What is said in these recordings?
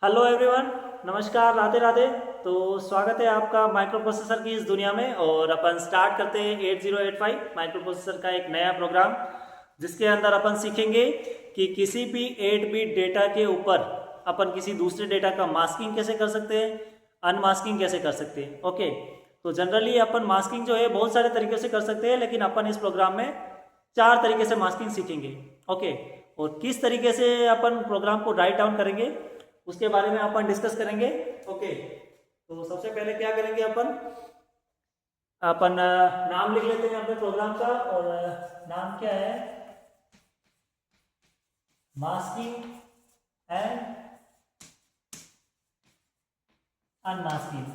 Hello everyone. नमस्कार, राधे राधे। तो स्वागत है आपका माइक्रो प्रोसेसर की इस दुनिया में। और अपन स्टार्ट करते हैं 8085 माइक्रो प्रोसेसर का एक नया प्रोग्राम, जिसके अंदर अपन सीखेंगे कि किसी भी 8 बिट डेटा के ऊपर अपन किसी दूसरे डेटा का मास्किंग कैसे कर सकते हैं, अनमास्किंग कैसे कर सकते हैं। ओके, तो जनरली अपन मास्किंग जो है बहुत सारे तरीके से कर सकते हैं, लेकिन अपन इस प्रोग्राम में 4 तरीके से मास्किंग सीखेंगे। ओके, और किस तरीके से अपन प्रोग्राम को राइट डाउन करेंगे उसके बारे में अपन डिस्कस करेंगे। ओके, तो सबसे पहले क्या करेंगे अपन अपन नाम लिख लेते हैं अपने प्रोग्राम का। और नाम क्या है, मास्किंग एंड अनमास्किंग।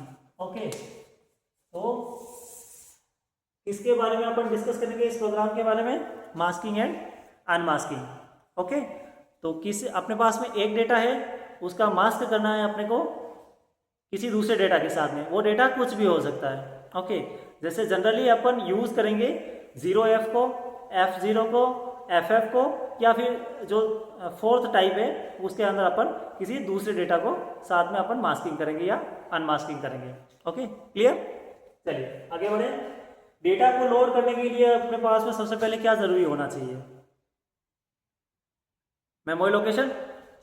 ओके, तो इसके बारे में अपन डिस्कस करेंगे, इस प्रोग्राम के बारे में, मास्किंग एंड अनमास्किंग। ओके, तो किस अपने पास में एक डेटा है, उसका मास्क करना है अपने को किसी दूसरे डेटा के साथ में। वो डेटा कुछ भी हो सकता है। ओके, जैसे जनरली अपन यूज करेंगे 0F को, F0 को, FF को, या फिर जो फोर्थ टाइप है उसके अंदर अपन किसी दूसरे डेटा को साथ में अपन मास्किंग करेंगे या अनमास्किंग करेंगे। Okay, clear. चलिए आगे बढ़े। डेटा को लोड करने के लिए अपने पास में सबसे पहले क्या जरूरी होना चाहिए, मेमोरी लोकेशन।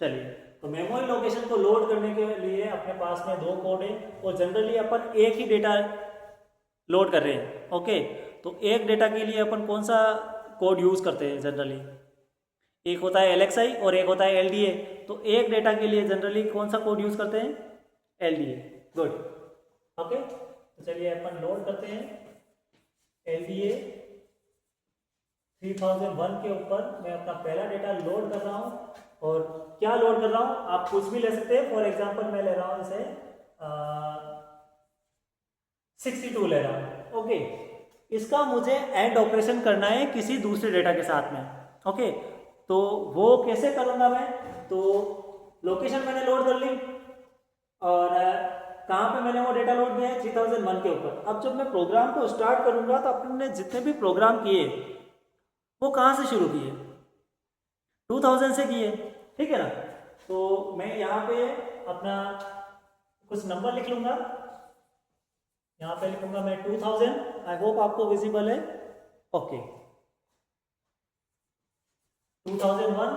चलिए, तो मेमोरी लोकेशन को लोड करने के लिए अपने पास में दो कोड है, और जनरली अपन एक ही डेटा लोड कर रहे हैं। ओके, तो एक डेटा के लिए अपन कौन सा कोड यूज करते हैं जनरली, एक होता है LXI और एक होता है LDA। तो एक डेटा के लिए जनरली कौन सा कोड यूज करते हैं, LDA। गुड। ओके, तो चलिए अपन लोड करते हैं LDA 3001 के ऊपर। मैं अपना पहला डेटा लोड कर रहा हूँ, और क्या लोड कर रहा हूँ आप कुछ भी ले सकते हैं। फॉर एग्जांपल मैं ले रहा हूँ जैसे 62 ले रहा हूँ। ओके, इसका मुझे एंड ऑपरेशन करना है किसी दूसरे डेटा के साथ में। ओके, तो वो कैसे करूँगा मैं, तो लोकेशन मैंने लोड कर ली, और कहाँ पे मैंने वो डेटा लोड किया है 3001 के ऊपर। अब जब मैं प्रोग्राम को स्टार्ट करूँगा तो अपने जितने भी प्रोग्राम किए वो कहाँ से शुरू किए, 2000 से किए, ठीक है ना। तो मैं यहाँ पे अपना कुछ नंबर लिख लूंगा, यहाँ पे लिखूंगा मैं 2000। आई होप आपको विजिबल है। ओके, 2001,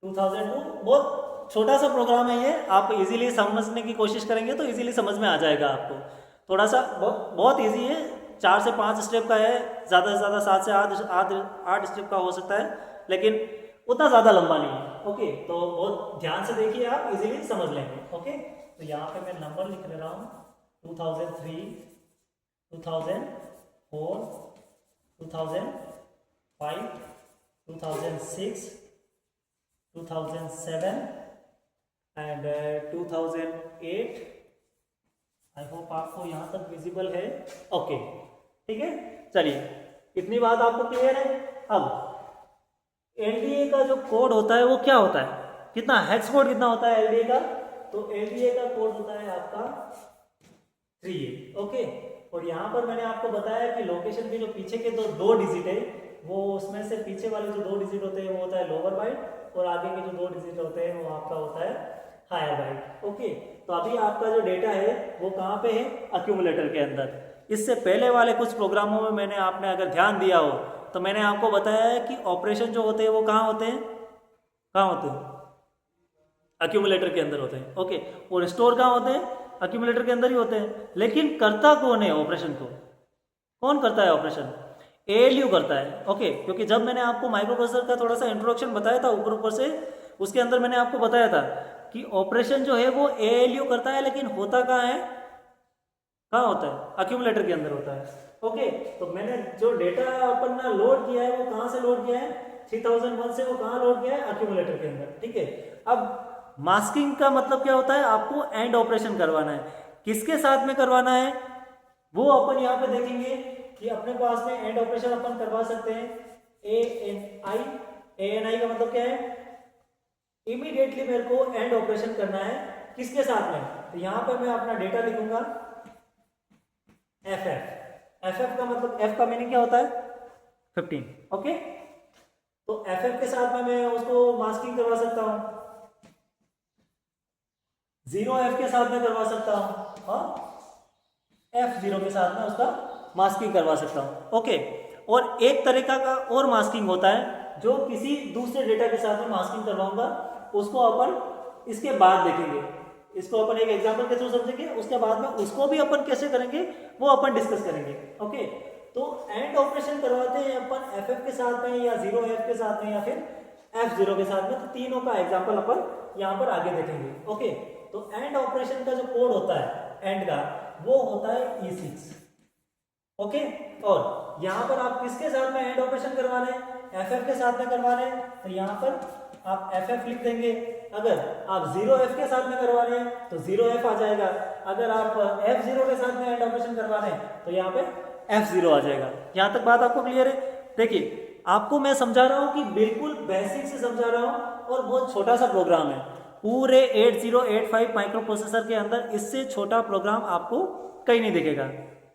2002, बहुत छोटा सा प्रोग्राम है ये। आप इजीली समझने की कोशिश करेंगे तो इजीली समझ में आ जाएगा आपको। थोड़ा सा बहुत इजी है, 4 से 5 स्टेप का है, ज़्यादा से ज़्यादा 7 से 8 स्टेप का हो सकता है, लेकिन उतना ज़्यादा लंबा नहीं है। ओके, तो बहुत ध्यान से देखिए, आप इजीली समझ लेंगे। ओके, तो यहाँ पे मैं नंबर लिख ले रहा हूँ 2003, 2004, 2005, 2006, 2007 एंड 2008। आई होप आपको यहाँ तक विजिबल है। ओके, ठीक है। चलिए, इतनी बात आपको क्लियर है। अब LDA का जो कोड होता है वो क्या होता है, कितना हेक्स कोड कितना होता है LDA का, तो LDA का कोड होता है आपका 3A। ओके, और यहाँ पर मैंने आपको बताया कि लोकेशन के जो पीछे के दो डिजिट है, वो उसमें से पीछे वाले जो 2 डिजिट होते हैं वो होता है लोअर बाइट, और आगे के जो 2 डिजिट होते हैं वो आपका होता है हायर बाइट। ओके, तो अभी आपका जो डेटा है वो कहाँ पे है, अक्यूमुलेटर के अंदर। इससे पहले वाले कुछ प्रोग्रामों में मैंने आपने अगर ध्यान दिया हो तो मैंने आपको बताया है कि ऑपरेशन जो होते हैं वो कहाँ होते हैं, कहाँ होते हैं, अक्यूमुलेटर के अंदर होते हैं। ओके, और स्टोर कहाँ होते हैं, अक्यूमुलेटर के अंदर ही होते हैं। लेकिन करता कौन है ऑपरेशन को, कौन करता है ऑपरेशन, ALU करता है। ओके, क्योंकि जब मैंने आपको माइक्रो प्रोसेसर का थोड़ा सा इंट्रोडक्शन बताया था ऊपर ऊपर से, उसके अंदर मैंने आपको बताया था कि ऑपरेशन जो है वो ALU करता है, लेकिन होता कहाँ है, कहाँ होता है, अक्यूमुलेटर के अंदर होता है। ओके, तो मैंने जो डेटा अपन लोड किया है वो कहाँ से लोड किया है, 3001 से वो कहाँ लोड किया है, अक्यूमुलेटर के अंदर। ठीक है, अब मास्किंग का मतलब क्या होता है, आपको एंड ऑपरेशन करवाना है, किसके साथ में करवाना है वो अपन यहाँ पे देखेंगे कि अपने पास में एंड ऑपरेशन अपन करवा सकते हैं ANI। ANI का मतलब क्या है, इमीडिएटली मेरे को एंड ऑपरेशन करना है किसके साथ में, तो यहाँ पे मैं अपना डेटा लिखूंगा FF का मतलब F का मीनिंग क्या होता है, 15। ओके, तो FF के साथ में मैं उसको मास्किंग करवा सकता हूँ। 0f के साथ में करवा सकता हूँ और f0 के साथ में उसका मास्किंग करवा सकता हूँ। ओके, और एक तरीका का और मास्किंग होता है जो किसी दूसरे डेटा के साथ में मास्किंग करवाऊंगा, उसको अपन इसके बाद देखेंगे। इसको अपन एक एग्जांपल के थ्रू समझेंगे, उसके बाद में उसको भी अपन कैसे करेंगे वो अपन डिस्कस करेंगे। ओके, तो एंड ऑपरेशन करवाते हैं अपन एफ के साथ में या 0f के साथ में या फिर f0 के साथ में, तो तीनों का एग्जाम्पल अपन यहाँ पर आगे देखेंगे। ओके, तो एंड ऑपरेशन का जो कोड होता है एंड का, वो होता है E6। ओके, और यहाँ पर आप किसके साथ में एंड ऑपरेशन करवा रहे हैं, FF के साथ में करवा रहे हैं, तो यहाँ पर आप FF लिख देंगे। अगर आप 0f के साथ में करवा रहे हैं तो 0f आ जाएगा। अगर आप f0 के साथ में एंड ऑपरेशन करवा रहे हैं तो यहाँ पे f0 आ जाएगा। यहाँ तक बात आपको क्लियर है? देखिए, आपको मैं समझा रहा हूँ कि बिल्कुल बेसिक से समझा रहा हूँ और बहुत छोटा सा प्रोग्राम है। पूरे 8085 माइक्रो प्रोसेसर के अंदर इससे छोटा प्रोग्राम आपको कहीं नहीं दिखेगा।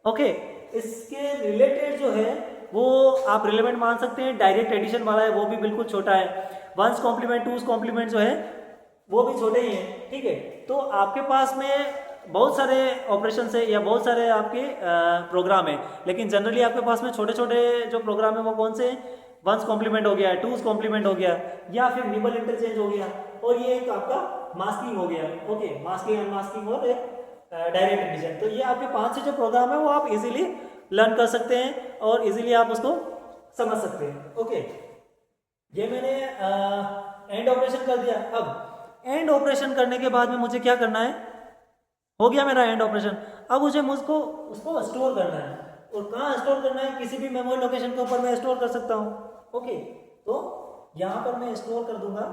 ओके, इसके रिलेटेड जो है वो आप रिलेवेंट मान सकते हैं, डायरेक्ट एडिशन वाला है वो भी बिल्कुल छोटा है, वंस कॉम्प्लीमेंट टूस कॉम्प्लीमेंट जो है वो भी छोटे ही हैं। ठीक है, तो आपके पास में बहुत सारे ऑपरेशन है या बहुत सारे आपके प्रोग्राम है, लेकिन जनरली आपके पास में छोटे छोटे जो प्रोग्राम है वो कौन से हैं, वंस कॉम्प्लीमेंट हो गया, टूस कॉम्प्लीमेंट हो गया, या फिर निबल इंटरचेंज हो गया, और ये एक आपका मास्किंग हो गया। ओके, मास्किंग अनमास्किंग और एक डायरेक्ट एडिशन। तो ये आपके 5 से जो प्रोग्राम है वो आप इजीली लर्न कर सकते हैं और इजीली आप उसको समझ सकते हैं। ओके, ये मैंने एंड ऑपरेशन कर दिया। अब एंड ऑपरेशन करने के बाद में मुझे क्या करना है, हो गया मेरा एंड ऑपरेशन। अब मुझको उसको स्टोर करना है, और कहाँ स्टोर करना है, किसी भी मेमोरी लोकेशन के ऊपर मैं स्टोर कर सकता हूँ। ओके, तो यहाँ पर मैं स्टोर कर दूंगा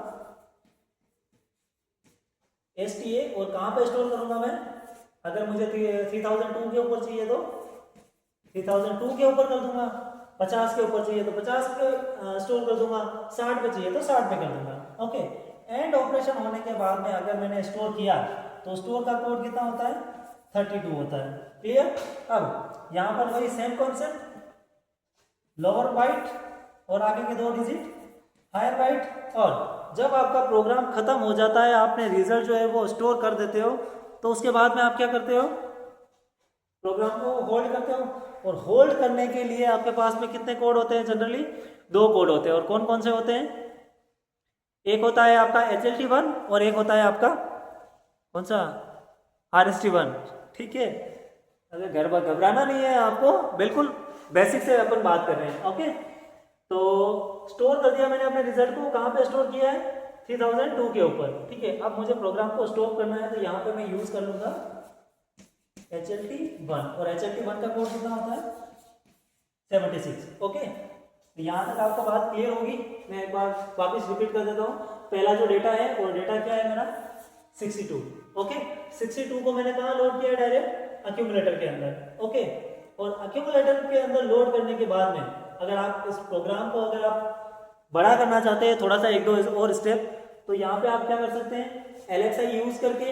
STA, और कहाँ पे स्टोर करूंगा मैं, अगर मुझे 3002 के ऊपर चाहिए तो 3002 के ऊपर कर दूंगा, 50 के ऊपर चाहिए तो 50 पे स्टोर कर दूंगा, 60 पे चाहिए तो 60 पे कर दूंगा। ओके, एंड ऑपरेशन होने के बाद में अगर मैंने स्टोर किया तो स्टोर का कोड कितना होता है, 32 होता है। क्लियर? अब यहाँ पर वही सेम कॉन्सेप्ट, लोअर बाइट और आगे के 2 डिजिट हायर बाइट, और जब आपका प्रोग्राम खत्म हो जाता है, आपने रिजल्ट जो है वो स्टोर कर देते हो, तो उसके बाद में आप क्या करते हो, प्रोग्राम को होल्ड करते हो। और होल्ड करने के लिए आपके पास में कितने कोड होते हैं, जनरली 2 कोड होते हैं। और कौन कौन से होते हैं, एक होता है आपका HLT1 और एक होता है आपका कौन सा, RST1। ठीक है, अगर घबराना नहीं है आपको, बिल्कुल बेसिक से अपन बात कर रहे हैं। ओके, तो स्टोर कर दिया मैंने अपने रिजल्ट को, कहाँ पे स्टोर किया है, 3002 के ऊपर। ठीक है, अब मुझे प्रोग्राम को स्टोर करना है, तो यहाँ पे मैं यूज कर लूंगा HLT1, और HLT1 का कोड कितना होता है, 76। ओके, तो यहाँ तक आपको बात क्लियर होगी। मैं एक बार वापस रिपीट कर देता हूँ। पहला जो डेटा है वो डेटा क्या है मेरा, 62। ओके, 62 को मैंने कहाँ लोड किया, डायरेक्ट अक्यूमुलेटर के अंदर। ओके, और अक्यूमुलेटर के अंदर लोड करने के बाद में अगर आप इस प्रोग्राम को अगर आप बड़ा करना चाहते हैं, थोड़ा सा 1-2 और स्टेप, तो यहाँ पे आप क्या कर सकते हैं, LXI यूज करके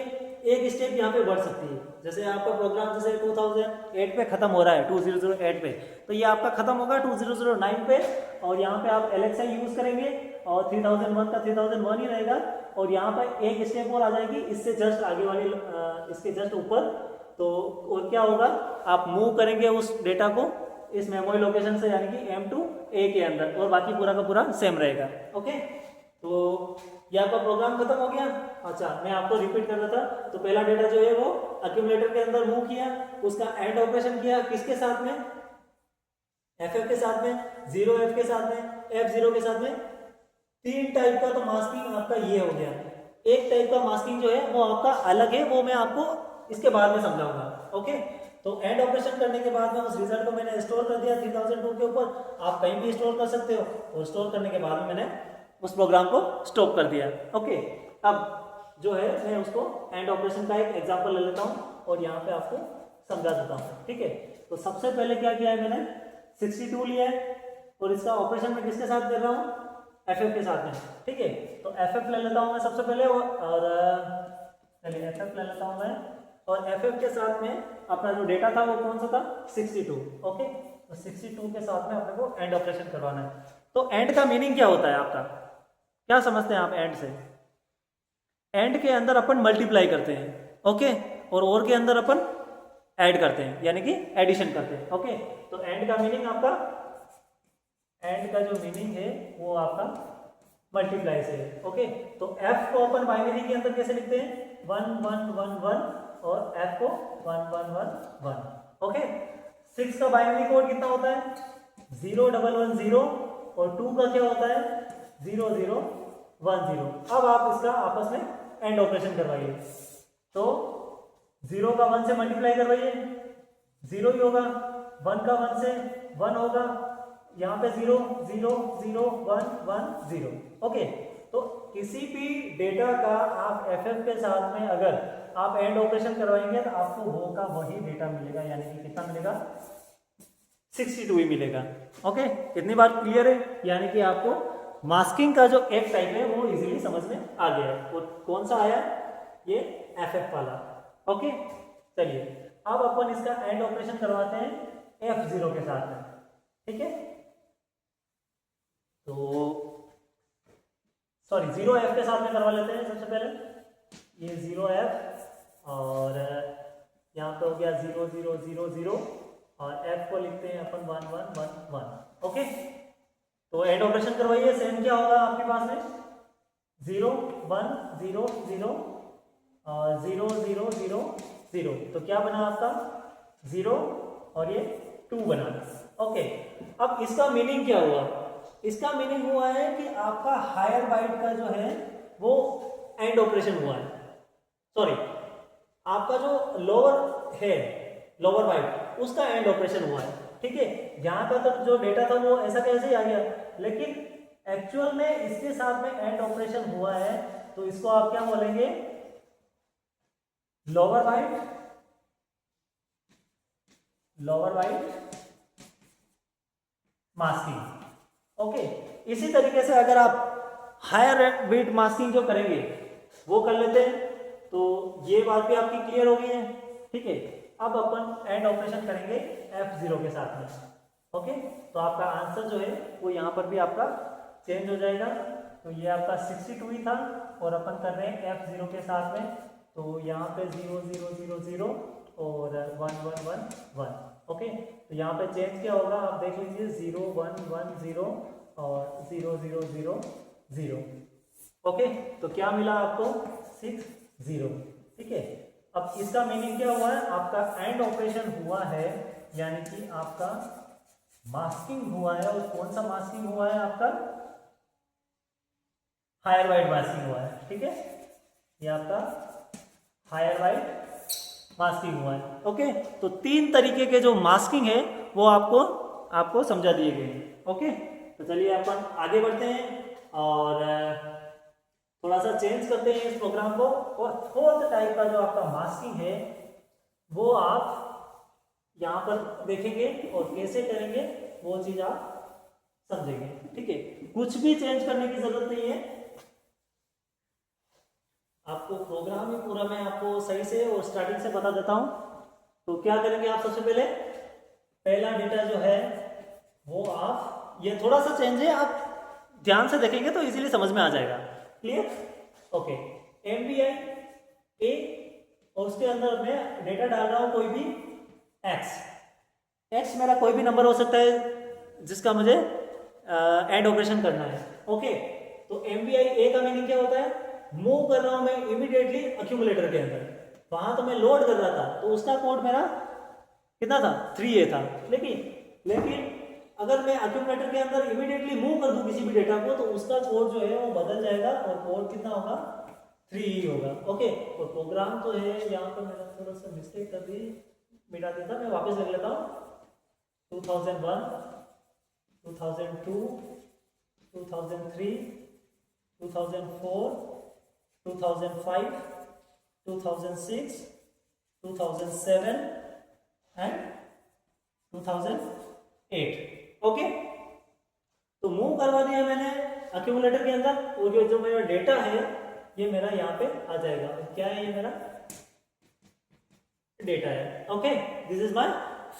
एक स्टेप यहाँ पे बढ़ सकती है। जैसे आपका प्रोग्राम जैसे 2008 पे खत्म हो रहा है, 2008 पे, तो ये आपका खत्म होगा 2009 पे, और यहाँ पे आप LXI यूज करेंगे और 3001 का 3001 ही रहेगा, और यहाँ पर एक स्टेप और आ जाएगी इससे जस्ट आगे वाली, इसके जस्ट ऊपर। तो और क्या होगा, आप मूव करेंगे उस डेटा को इस मेमोरी लोकेशन से, यानी कि M2A के अंदर, और बाकी पूरा का पूरा सेम रहेगा। ओके, तो ये आपका प्रोग्राम खत्म हो गया। अच्छा, मैं आपको रिपीट कर देता। तो पहला डेटा जो है वो अक्यूमुलेटर के अंदर मूव किया, उसका एंड ऑपरेशन किया किसके साथ में, FF के साथ में, 0F के साथ में, F0 के साथ में। 3 टाइप का तो मास्किंग आपका ये हो गया। एक टाइप का मास्किंग जो है वो आपका अलग है, वो मैं आपको इसके बाद में समझाऊंगा। ओके, तो एंड ऑपरेशन करने के बाद में उस रिजल्ट को मैंने स्टोर कर दिया 3002 के ऊपर। आप कहीं भी स्टोर कर सकते हो, और स्टोर करने के बाद में मैंने उस प्रोग्राम को स्टॉप कर दिया। ओके, अब जो है मैं उसको एंड ऑपरेशन का एक एग्जांपल ले लेता हूँ और यहाँ पे आपको समझा देता हूँ। ठीक है, तो सबसे पहले क्या किया है, मैंने 62 लिया है, और इसका ऑपरेशन मैं किसके साथ कर रहा हूँ, FF के साथ में। ठीक है, तो FF ले लेता हूँ मैं सबसे पहले, और चलिए FF ले लेता हूँ मैं, और FF के साथ में अपना जो डेटा था वो कौन सा था, 62। ओके, तो 62 के साथ में अपने को एंड ऑपरेशन करवाना है। तो एंड का मीनिंग क्या होता है आपका, क्या समझते हैं आप एंड से, एंड के अंदर अपन मल्टीप्लाई करते हैं, ओके, और के अंदर अपन ऐड करते हैं, यानी कि एडिशन करते हैं, ओके। तो एंड का मीनिंग आपका, एंड का जो मीनिंग है वो आपका मल्टीप्लाई से है, ओके। तो f को अपन बाइनरी के अंदर कैसे लिखते हैं, 1 1 1 1, और f को 1 1 1 1, ओके। 6 का बाइनरी कोड कितना होता है, 0 1 1 0, और 2 का क्या होता है, 0 0 1 0। अब आप इसका आपस में एंड ऑपरेशन करवाइए, तो 0 का 1 से मल्टीप्लाई करवाइए, 0 ही होगा, 1 का 1 से 1 होगा, यहाँ पे 0 0 0 1 1 0, ओके। तो किसी भी डेटा का आप FF के साथ में अगर आप एंड ऑपरेशन करवाएंगे तो आपको वो का वही डेटा मिलेगा, यानी कि कितना मिलेगा, 62 ही मिलेगा, ओके। इतनी बात क्लियर है, यानी कि आपको मास्किंग का जो एक टाइप है वो इजीली समझ में आ गया है। वो कौन सा आया, ये FF वाला, ओके। चलिए अब अपन इसका एंड ऑपरेशन करवाते हैं F0 के साथ में, ठीक है। तो सॉरी 0F के साथ में करवा लेते हैं सबसे पहले, ये 0F, और यहाँ पे हो गया 0 0 0 0, और F को लिखते हैं अपन 1 1 1 1, ओके। तो एंड ऑपरेशन करवाइए, सेम क्या होगा आपके पास में, 0 1 0 0 और 0 0 0 0, तो क्या बना आपका 0 और ये 2 बना, ओके। अब इसका मीनिंग क्या हुआ, इसका मीनिंग हुआ है कि आपका हायर बाइट का जो है वो एंड ऑपरेशन हुआ है, सॉरी आपका जो लोअर है, लोअर बाइट, उसका एंड ऑपरेशन हुआ है, ठीक है। यहाँ का तो जो डेटा था वो ऐसा कैसे ही आ गया, लेकिन एक्चुअल में इसके साथ में एंड ऑपरेशन हुआ है, तो इसको आप क्या बोलेंगे, lower byte, lower byte masking, okay. इसी तरीके से अगर आप हायर बिट मास्किंग जो करेंगे वो कर लेते हैं, तो ये बात भी आपकी क्लियर हो गई है, ठीक है। अब अपन एंड ऑपरेशन करेंगे F0 के साथ में, ओके। तो आपका आंसर जो है वो यहाँ पर भी आपका चेंज हो जाएगा, तो ये आपका 62 ही था, और अपन कर रहे हैं F0 के साथ में, तो यहाँ पे 0 0 0 0 और 1 1 1 1, ओके। तो यहाँ पे चेंज क्या होगा आप देख लीजिए, 0 1 1 0 और 0 0 0 0, ओके। तो क्या मिला आपको, 6 0, ठीक है। अब इसका मीनिंग क्या हुआ है, आपका एंड ऑपरेशन हुआ है, यानी कि आपका मास्किंग हुआ है, और कौन सा मास्किंग हुआ है आपका, हायर बाइट मास्किंग हुआ है, ठीक है। ये आपका हायर बाइट मास्किंग हुआ है, ओके। तो 3 तरीके के जो मास्किंग है वो आपको समझा दिए गए हैं, ओके। तो चलिए अपन आगे बढ़ते हैं और थोड़ा सा चेंज करते हैं इस प्रोग्राम को, और 4th टाइप का जो आपका मास्किंग है वो आप यहाँ पर देखेंगे, और कैसे करेंगे वो चीज आप समझेंगे, ठीक है। कुछ भी चेंज करने की जरूरत नहीं है, आपको प्रोग्राम ही पूरा मैं आपको सही से और स्टार्टिंग से बता देता हूं। तो क्या करेंगे आप, सबसे पहले पहला डेटा जो है वो आप, ये थोड़ा सा चेंज है, आप ध्यान से देखेंगे तो इजीली समझ में आ जाएगा, क्लियर, ओके। MVI A, और उसके अंदर मैं डेटा डाल रहा हूं कोई भी x मेरा कोई भी नंबर हो सकता है जिसका मुझे एंड ऑपरेशन करना है, ओके। तो MVI A का मीनिंग क्या होता है, मूव कर रहा हूं मैं इमीडिएटली अक्यूमुलेटर के अंदर, वहां तो मैं लोड कर रहा था, तो उसका कोड मेरा कितना था, 3A था, लेकिन अगर मैं अक्यूमुलेटर के अंदर इमीडिएटली मूव कर दूं किसी भी डेटा को, तो उसका कोड जो है वो बदल जाएगा, और कोड कितना होगा, 3 ही होगा, ओके। और प्रोग्राम तो है, यहाँ पर मैंने थोड़ा सा मिस्टेक कर दी, मिटा देता, मैं वापस लिख लेता हूँ, 2001 2002 2003 2004 2005 2006 2007 एंड 2008, ओके। तो मूव करवा दिया मैंने अक्यूमुलेटर के अंदर, और ये जो मेरा डेटा है ये मेरा यहाँ पे आ जाएगा, क्या है, ये मेरा डेटा है, okay. This is my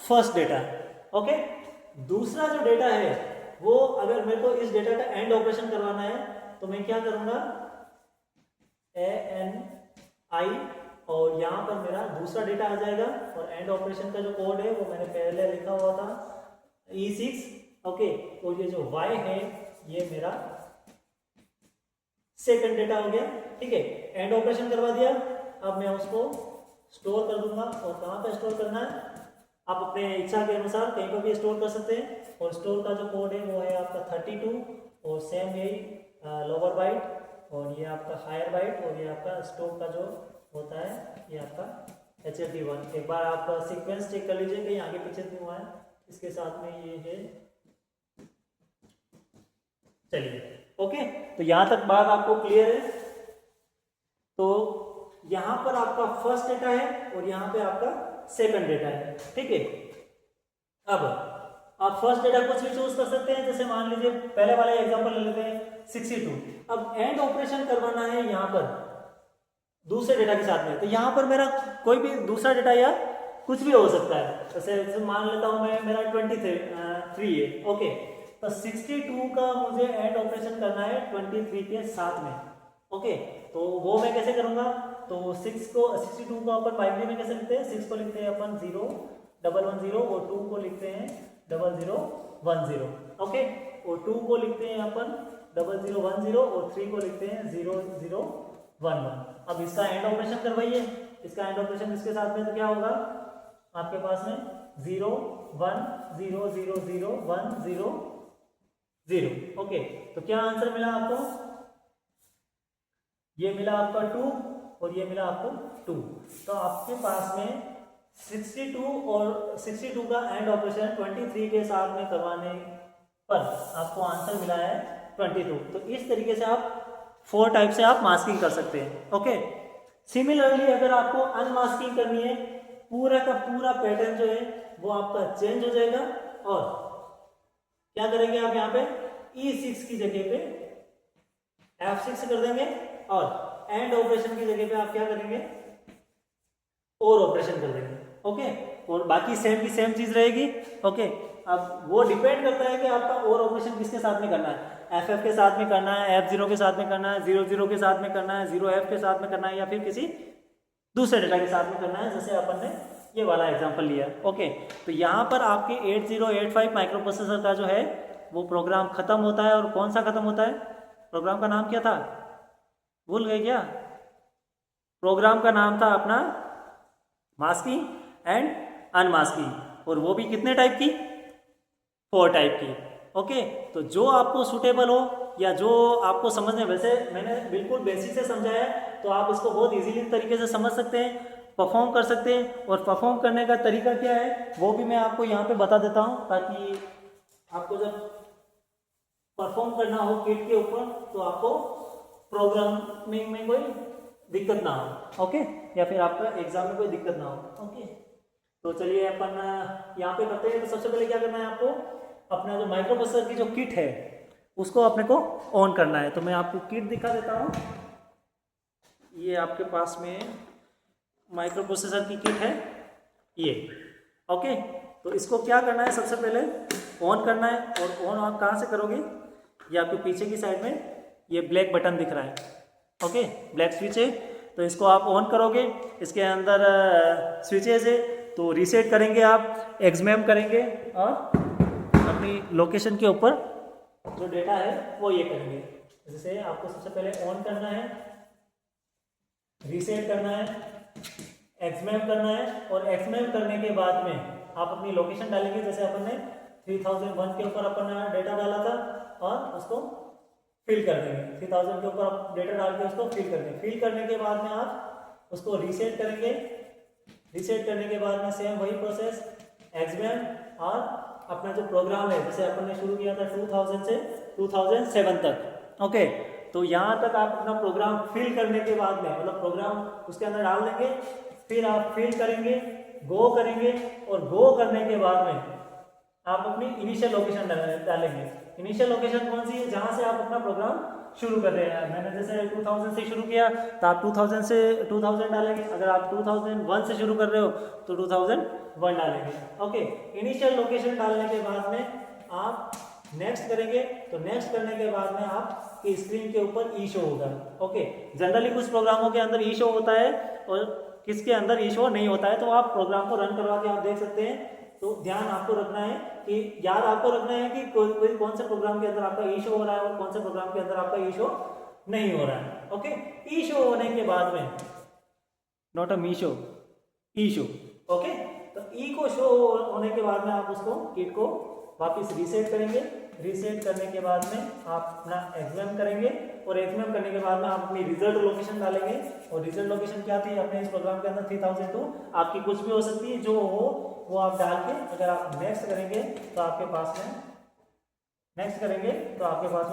first data, okay. दूसरा जो डेटा है वो, अगर मेरे को इस डेटा का एंड ऑपरेशन करवाना है, तो मैं क्या करूंगा, ANI, और यहाँ पर मेरा दूसरा डेटा आ जाएगा, और एंड ऑपरेशन का जो कोड है वो मैंने पहले लिखा हुआ था E6। ओके, और ये जो Y है ये मेरा सेकंड डेटा हो गया। ठीक है, एंड ऑपरेशन करवा दिया। अब मैं उसको स्टोर कर दूंगा, और कहाँ पे स्टोर करना है आप अपने इच्छा के अनुसार कहीं पर भी स्टोर कर सकते हैं। और स्टोर का जो कोड है वो है आपका 32, और सेम यही लोअर बाइट, और ये आपका हायर बाइट, और ये आपका स्टोर का जो होता है ये आपका HLT1। एक बार आप सीक्वेंस चेक कर लीजिए कहीं आगे पीछे नहीं हुआ है, इसके साथ में ये है। चलिए, ओके, तो यहाँ तक बात आपको क्लियर है। तो यहाँ पर आपका फर्स्ट डेटा है और यहाँ पे आपका सेकंड डेटा है। ठीक है, अब आप फर्स्ट डेटा कुछ भी चूज कर सकते हैं, जैसे मान लीजिए पहले वाले एग्जांपल ले लेते हैं 62। अब एंड ऑपरेशन करवाना है यहाँ पर दूसरे डेटा के साथ में, तो यहाँ पर मेरा कोई भी दूसरा डेटा या कुछ भी हो सकता है। जैसे मान लेता हूँ मैं, मेरा 23 है। ओके, तो 62 का मुझे एंड ऑपरेशन करना है 23 के साथ में। ओके, तो वो मैं कैसे करूंगा, तो 62 को अपन बाइनरी में कैसे लिखते हैं, 6 को लिखते हैं अपन 0 और 2 को लिखते हैं 0010। ओके, और 2 को लिखते हैं अपन 0010 और 3 को लिखते हैं 0011। अब इसका एंड ऑपरेशन करवाइए, इसका एंड ऑपरेशन इसके साथ में तो क्या होगा आपके पास में 0 1 0 0 0 1 0 0। ओके, तो क्या आंसर मिला आपको, ये मिला आपका 2 और ये मिला आपको 2। तो आपके पास में 62 और 62 का एंड ऑपरेशन 23 के साथ में करवाने पर आपको आंसर मिला है 22। तो इस तरीके से आप 4 टाइप से आप मास्किंग कर सकते हैं। ओके, सिमिलरली अगर आपको अनमास्किंग करनी है, पूरा का पूरा पैटर्न जो है वो आपका चेंज हो जाएगा, और क्या करेंगे आप यहाँ पे E6 की जगह पे F6 कर देंगे, और एंड ऑपरेशन की जगह पे आप क्या करेंगे और ऑपरेशन कर देंगे। ओके, और बाकी सेम की सेम चीज रहेगी। ओके, अब वो डिपेंड करता है कि आपका और ऑपरेशन किसके साथ में करना है, FF के साथ में करना है, F0 के साथ में करना है, 00 के साथ में करना है, 0F के साथ में करना है, या फिर किसी दूसरे डेटा के साथ में करना है, जैसे अपन ने ये वाला एग्जांपल लिया। ओके, तो यहाँ पर आपके 8085 माइक्रो प्रोसेसर का जो है वो प्रोग्राम खत्म होता है। और कौन सा खत्म होता है, प्रोग्राम का नाम क्या था, भूल गए क्या? प्रोग्राम का नाम था अपना मास्किंग एंड अनमास्किंग, और वो भी कितने टाइप की, 4 टाइप की। ओके, तो जो आपको सूटेबल हो या जो आपको समझने, वैसे मैंने बिल्कुल बेसिक से समझाया है, तो आप इसको बहुत इजीली तरीके से समझ सकते हैं, परफॉर्म कर सकते हैं। और परफॉर्म करने का तरीका क्या है वो भी मैं आपको यहाँ पे बता देता हूँ, ताकि आपको जब परफॉर्म करना हो किट के ऊपर तो आपको प्रोग्रामिंग में कोई दिक्कत ना हो। ओके, या फिर आपका एग्जाम में कोई दिक्कत ना हो। ओके, तो चलिए अपन यहाँ पे करते हैं। तो सबसे पहले क्या करना है आपको, अपना जो माइक्रो प्रोसेसर की जो किट है उसको अपने को ऑन करना है। तो मैं आपको किट दिखा देता हूँ। ये आपके पास में माइक्रो प्रोसेसर की किट है ये। ओके, तो इसको क्या करना है, सबसे पहले ऑन करना है। और ऑन आप कहाँ से करोगे, ये आपके पीछे की साइड में ये ब्लैक बटन दिख रहा है। ओके, ब्लैक स्विच है, तो इसको आप ऑन करोगे। इसके अंदर स्विचेज है, तो रीसेट करेंगे आप, एक्समेम करेंगे, और अपनी लोकेशन के ऊपर जो डेटा है वो ये करेंगे। जैसे आपको सबसे पहले ऑन करना है, रीसेट करना है, एक्समेम करना है, और एक्समेम करने के बाद में आप अपनी लोकेशन डालेंगे। जैसे अपन ने 3001 के ऊपर अपन डेटा डाला था, और उसको फिल कर देंगे। 3000 के ऊपर आप डेटा डाल के उसको फिल कर देंगे। फिल करने के बाद में आप उसको रीसेट करेंगे। रीसेट करने के बाद में सेम वही प्रोसेस, एक्समेम, और अपना जो प्रोग्राम है, जैसे अपन ने शुरू किया था 2000 से 2007 तक। ओके, तो यहाँ तक आप अपना प्रोग्राम फिल करने के बाद में, मतलब प्रोग्राम उसके अंदर डाल देंगे, फिर आप फिल करेंगे, गो करेंगे, और गो करने के बाद में आप अपनी इनिशियल लोकेशन डालेंगे। इनिशियल लोकेशन कौन सी है, जहाँ से आप अपना प्रोग्राम शुरू कर रहे हैं। मैंने जैसे 2000 से शुरू किया, तो आप 2000 डालेंगे। अगर आप 2001 से शुरू कर रहे हो तो 2001 डालेंगे। ओके, इनिशियल लोकेशन डालने के बाद में आप नेक्स्ट करेंगे तो नेक्स्ट करने के बाद में आपकी स्क्रीन के ऊपर ई शो होगा। ओके, जनरली कुछ प्रोग्रामों के अंदर ई शो होता है और किसके अंदर ई शो नहीं होता है, तो आप प्रोग्राम को रन करवा के आप देख सकते हैं। तो ध्यान आपको रखना है कि याद आपको रखना है कि कोई कौन से प्रोग्राम के अंदर आपका ई शो हो रहा है और कौन से प्रोग्राम के अंदर आपका ई शो नहीं हो रहा है। ओके, ई शो होने के बाद में, not a me show, E show. Okay, तो ई को शो होने के बाद में आप उसको किट को वापस रीसेट करेंगे। रीसेट करने के बाद में आप अपना एग्जाम करेंगे और एग्जाम करने के बाद में आप अपनी रिजल्ट लोकेशन डालेंगे। और रिजल्ट लोकेशन क्या थी अपने इस प्रोग्राम के अंदर 3002, आपकी कुछ भी हो सकती है, जो हो वो आप डाल के अगर आप नेक्स्ट करेंगे तो आपके पास में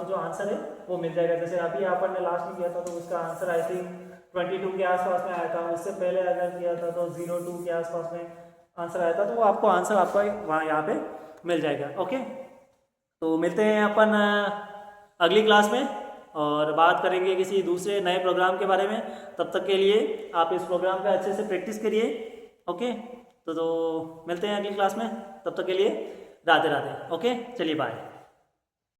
जो आंसर है वो मिल जाएगा। जैसे अभी अपन ने लास्ट में किया था तो उसका आंसर आई थिंक 22 के आसपास में आया था। उससे पहले अगर किया था तो 02 के आसपास में आंसर आया था। तो वो आपको आंसर आपका वहाँ यहाँ पे मिल जाएगा। ओके, तो मिलते हैं अपन अगली क्लास में और बात करेंगे किसी दूसरे नए प्रोग्राम के बारे में। तब तक के लिए आप इस प्रोग्राम पे अच्छे से प्रैक्टिस करिए। ओके, तो मिलते हैं अगली क्लास में। तब तक के लिए राधे राधे। ओके, चलिए बाय।